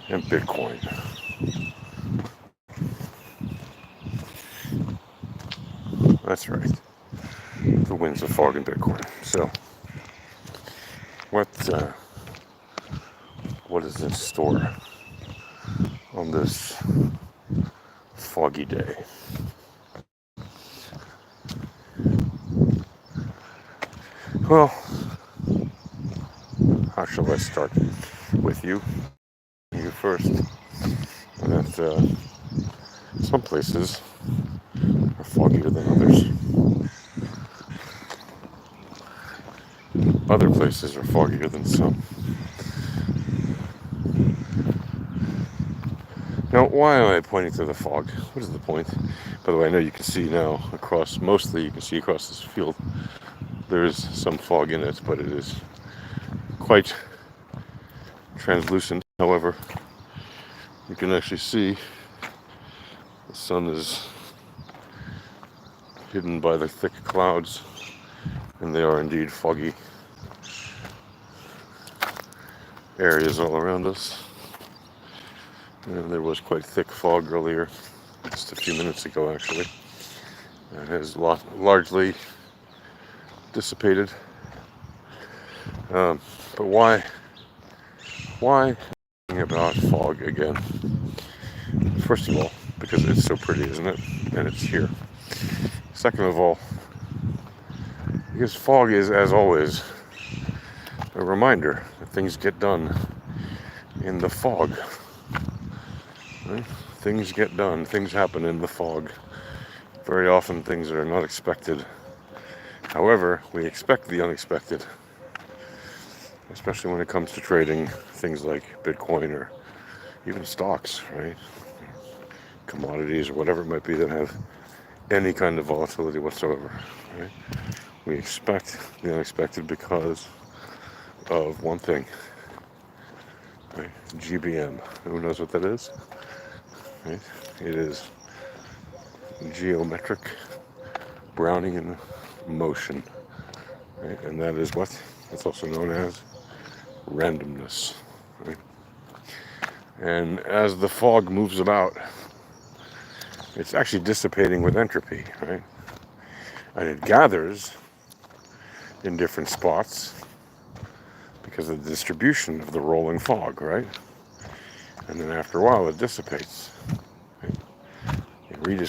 and Bitcoin. That's right. The winds of fog and Bitcoin. So, what what is in store on this foggy day? Well, how shall I start with you? You first. That some places are foggier than others. Other places are foggier than some. Now, why am I pointing to the fog? What is the point? By the way, I know you can see now across, mostly you can see across this field, there is some fog in it, but it is quite translucent. However, you can actually see the sun is hidden by the thick clouds, and they are indeed foggy areas all around us. And there was quite thick fog earlier, just a few minutes ago actually. It has largely dissipated. But why about fog again? First of all, because it's so pretty, isn't it? And it's here. Second of all, because fog is, as always, a reminder that things get done in the fog. Right? Things get done, things happen in the fog. Very often things are not expected. However, we expect the unexpected, especially when it comes to trading things like Bitcoin or even stocks, right? Commodities or whatever it might be that have any kind of volatility whatsoever, right? We expect the unexpected because of one thing, right? GBM. Who knows what that is? Right? It is geometric Brownian motion, right? And that is what? It's also known as randomness, right? And as the fog moves about, it's actually dissipating with entropy, right? And it gathers in different spots because of the distribution of the rolling fog, right? And then after a while, it dissipates. Right? It redistributes.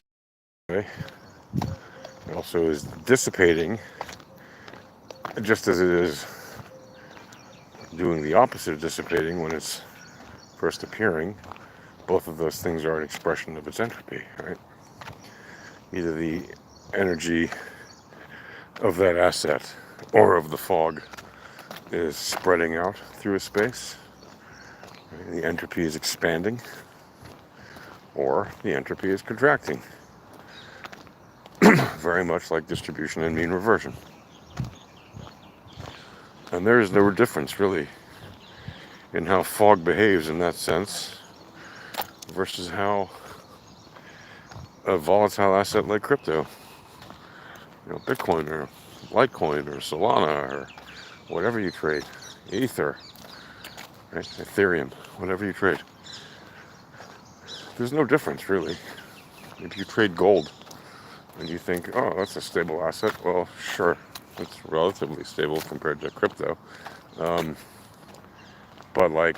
Right? It also is dissipating, just as it is doing the opposite of dissipating when it's first appearing. Both of those things are an expression of its entropy, right? Either the energy of that asset or of the fog is spreading out through a space, right? The entropy is expanding, or the entropy is contracting, very much like distribution and mean reversion. And there is no difference, really, in how fog behaves in that sense versus how a volatile asset like crypto, Bitcoin or Litecoin or Solana or whatever you trade, Ether, right? Ethereum, whatever you trade. There's no difference, really. If you trade gold and you think, oh, that's a stable asset, well, sure, it's relatively stable compared to crypto. But,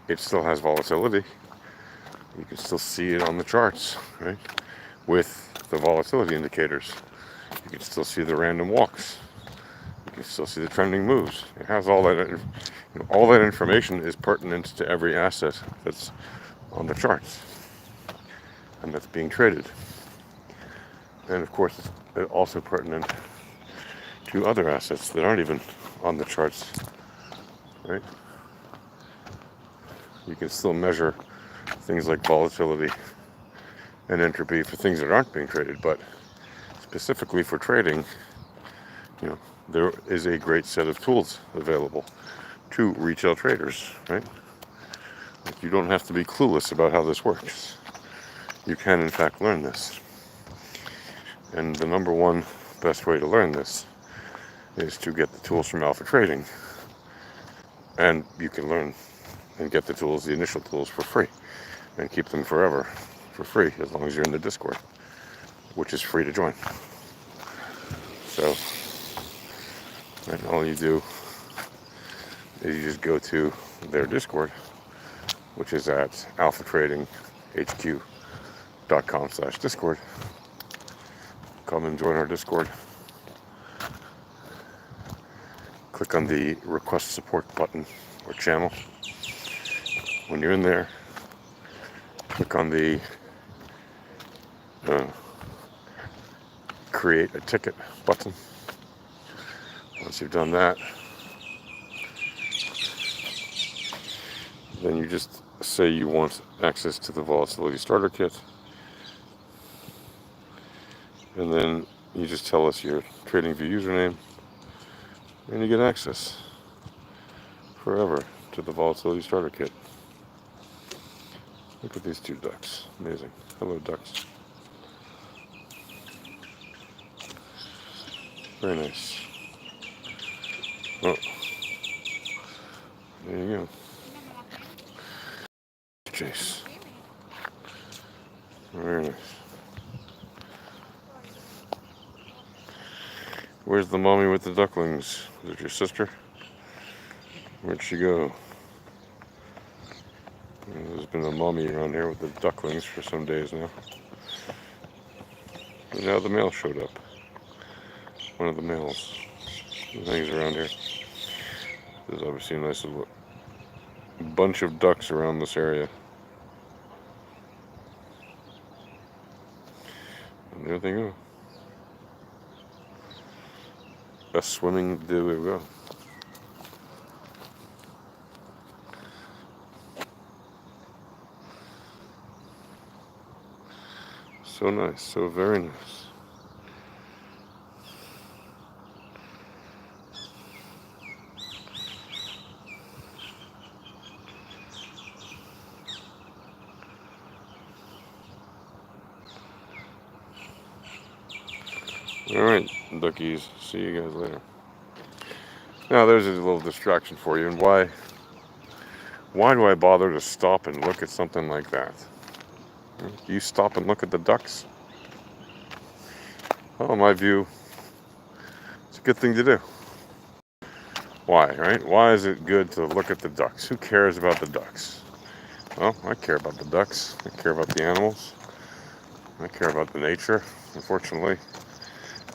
it still has volatility. You can still see it on the charts, right? With the volatility indicators. You can still see the random walks. You can still see the trending moves. It has all that, all that information is pertinent to every asset that's on the charts and that's being traded. And of course, it's also pertinent to other assets that aren't even on the charts, right? You can still measure things like volatility and entropy for things that aren't being traded, but specifically for trading, there is a great set of tools available to retail traders, right? You don't have to be clueless about how this works. You can, in fact, learn this. And the number one best way to learn this is to get the tools from Alpha Trading. And you can learn and get the tools, the initial tools, for free, and keep them forever for free as long as you're in the Discord, which is free to join. So, and all you do is you just go to their Discord, which is at alphatradinghq.com/Discord. Come and join our Discord. Click on the request support button or channel. When you're in there, click on the create a ticket button. Once you've done that, then you just say you want access to the Volatility Starter Kit. And then you just tell us your TradingView username, and you get access forever to the Volatility Starter Kit. Look at these two ducks. Amazing. Hello, ducks. Very nice. Oh, there you go. Chase. Very nice. Where's the mommy with the ducklings? Is it your sister? Where'd she go? There's been a mommy around here with the ducklings for some days now. And now the male showed up. One of the males that hangs around here. There's obviously a nice little bunch of ducks around this area. And there they go. Best swimming do we go. So nice, so very nice. Alright, duckies. See you guys later. Now there's a little distraction for you. And why do I bother to stop and look at something like that? Do you stop and look at the ducks? Well, in my view, it's a good thing to do. Why, right? Why is it good to look at the ducks? Who cares about the ducks? Well, I care about the ducks. I care about the animals. I care about the nature. Unfortunately,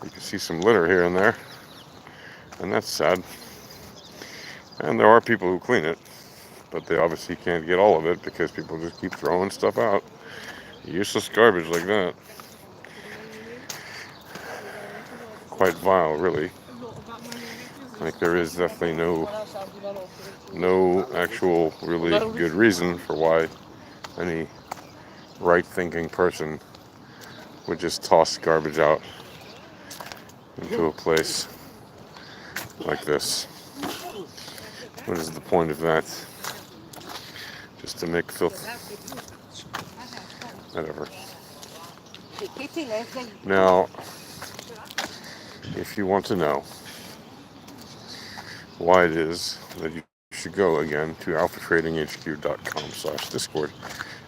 you can see some litter here and there, and that's sad. And there are people who clean it, but they obviously can't get all of it because people just keep throwing stuff out. Useless garbage like that. Quite vile, really. Like, there is definitely no actual really good reason for why any right-thinking person would just toss garbage out into a place like this. What is the point of that? Just to make filth. Whatever. Now, if you want to know why it is that you should go again to alphatradinghq.com/Discord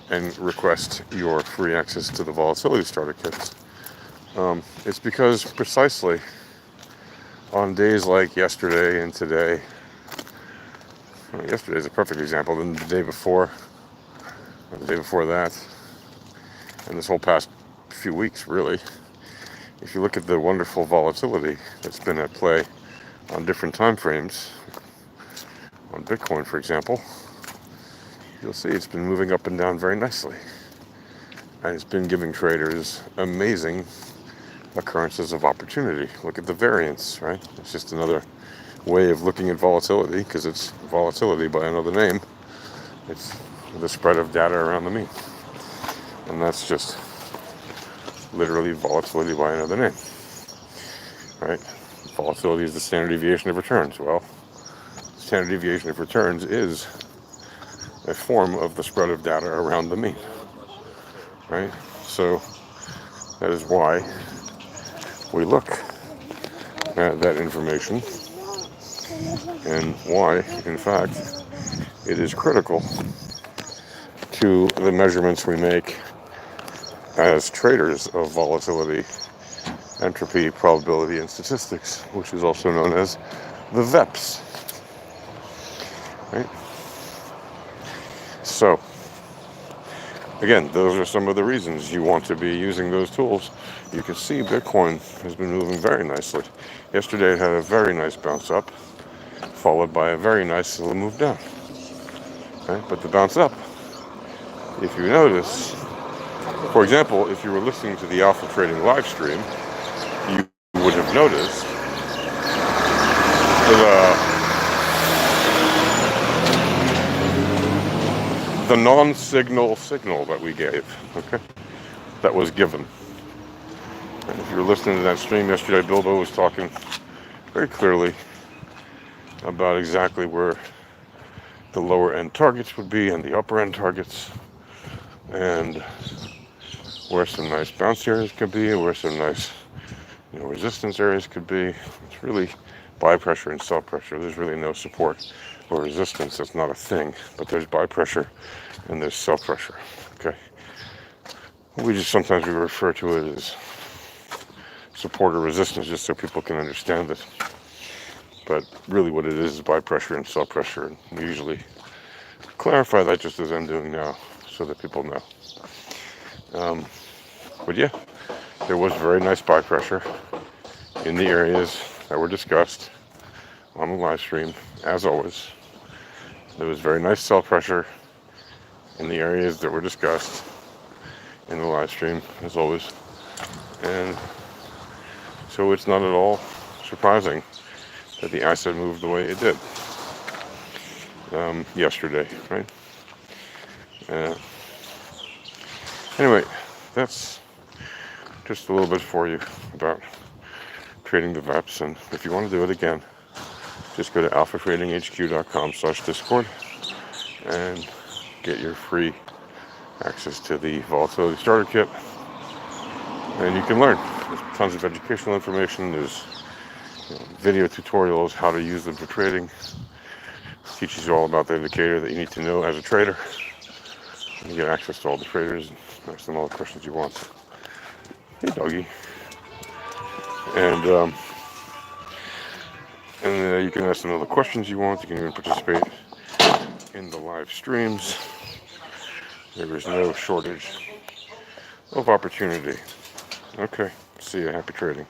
and request your free access to the Volatility Starter Kits, it's because precisely on days like yesterday and today, yesterday is a perfect example, then the day before, or the day before that, and this whole past few weeks, really, if you look at the wonderful volatility that's been at play on different time frames, on Bitcoin, for example, you'll see it's been moving up and down very nicely. And it's been giving traders amazing occurrences of opportunity. Look at the variance, right? It's just another way of looking at volatility, because it's volatility by another name. It's the spread of data around the mean. And that's just literally volatility by another name, right? Volatility is the standard deviation of returns. Well, standard deviation of returns is a form of the spread of data around the mean, right? So that is why we look at that information, and why, in fact, it is critical to the measurements we make as traders of volatility, entropy, probability, and statistics, which is also known as the VEPS. Right? So, again, those are some of the reasons you want to be using those tools. You can see Bitcoin has been moving very nicely. Yesterday it had a very nice bounce up, followed by a very nice little move down. Right? But the bounce up, if you notice, for example, if you were listening to the Alpha Trading live stream, you would have noticed the non-signal signal that we gave, okay, that was given. And if you were listening to that stream yesterday, Bilbo was talking very clearly about exactly where the lower end targets would be and the upper end targets, and where some nice bounce areas could be, and where some nice, resistance areas could be. It's really buy pressure and sell pressure. There's really no support or resistance. That's not a thing. But there's buy pressure and there's sell pressure. Okay. Sometimes we refer to it as support or resistance, just so people can understand it. But really, what it is buy pressure and sell pressure. And we usually clarify that just as I'm doing now, so that people know. But yeah, there was very nice buy pressure in the areas that were discussed on the live stream, as always. There was very nice sell pressure in the areas that were discussed in the live stream, as always. And so it's not at all surprising that the asset moved the way it did yesterday, right? Anyway, that's just a little bit for you about trading the VEPs. And if you want to do it again, just go to alphatradinghq.com/discord and get your free access to the volatility starter kit. And you can learn. There's tons of educational information. There's video tutorials, how to use them for trading. It teaches you all about the indicator that you need to know as a trader. And you get access to all the traders and ask them all the questions you want. Hey, doggy. And you can ask them all the questions you want. You can even participate in the live streams. There is no shortage of opportunity. Okay, see you. Happy trading.